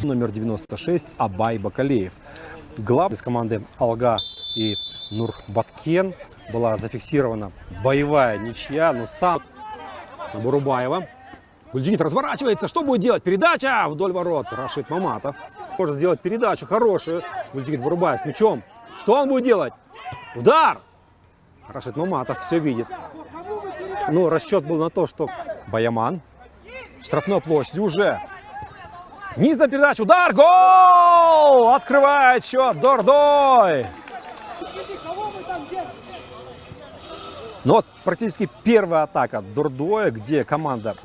номер 96 Абай Бакалеев. Глав из команды Алга и Нурбаткен. Была зафиксирована боевая ничья, но сам Бурубаева. Гульджигит разворачивается. Что будет делать? Передача вдоль ворот. Рашид Маматов может сделать передачу хорошую. Гульджигит Бурубаев с мячом. Что он будет делать? Удар! Рашид Маматов все видит. Но расчет был на то, что Баяман в штрафной площади уже. Низом передача. Удар! Гол! Открывает счет Дордой. Ну вот практически первая атака Дордоя, где команда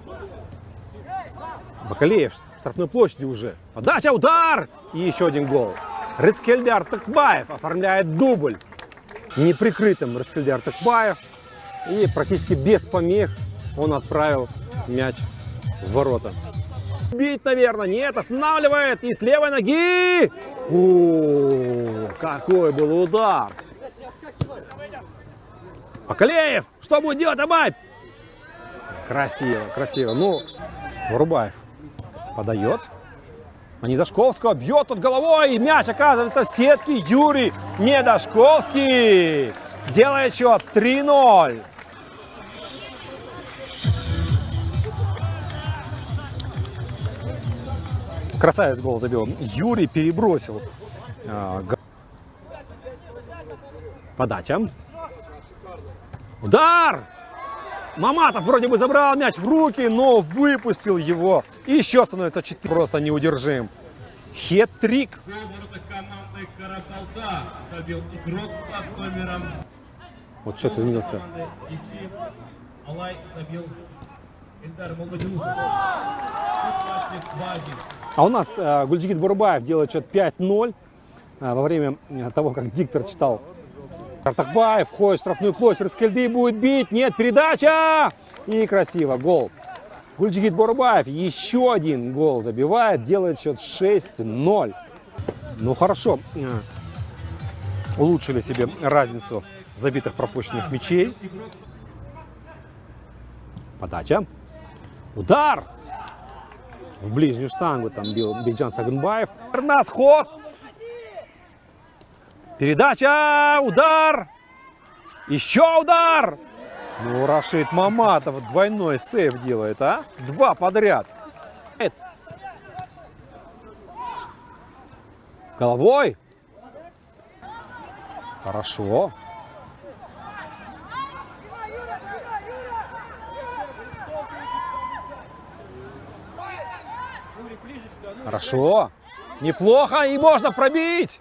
Бакалеев в штрафной площади уже. Подача, удар! И еще один гол. Рыцкельдар Токбаев оформляет дубль. Неприкрытым Рыцкельдар Токбаев. И практически без помех он отправил мяч в ворота. Бить, наверное, нет, останавливает. И с левой ноги. О, какой был удар. Бакалеев, что будет делать Абай? Красиво, красиво. Ну, Бурубаев подает. На Недашковского бьет тут головой. И мяч оказывается в сетке. Юрий Недашковский делает счет 3-0. Красавец гол забил. Юрий перебросил. Подача. Удар! Маматов вроде бы забрал мяч в руки, но выпустил его. И еще становится 4. Просто неудержим. Хет-трик. Вот что-то изменился. А у нас Гульджигит Бурубаев делает счет 5-0. Во время того, как диктор читал. Токбаев входит в штрафную площадь, Рыцкельды будет бить, нет, передача! И красиво, гол. Гульджигит Бурубаев еще один гол забивает, делает счет 6-0. Ну хорошо, улучшили себе разницу забитых пропущенных мячей. Подача. Удар! В ближнюю штангу там бил Бейджан Сагынбаев. На сход! Передача, удар, еще удар. Ну, Рашид Маматов двойной сейв делает, а? 2 подряд. Головой. Хорошо. Хорошо. Неплохо, и можно пробить.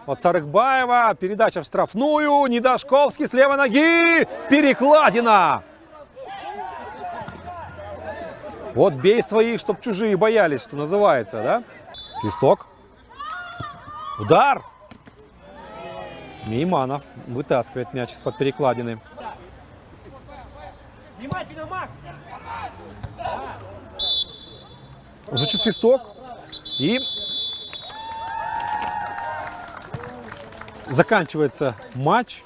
От Сарыкбаева, передача в штрафную, Недашковский с левой ноги, перекладина. Вот бей своих, чтоб чужие боялись, что называется, да? Свисток. Удар. Мейманов вытаскивает мяч из-под перекладины. Внимательно, Макс! Звучит свисток. И заканчивается матч.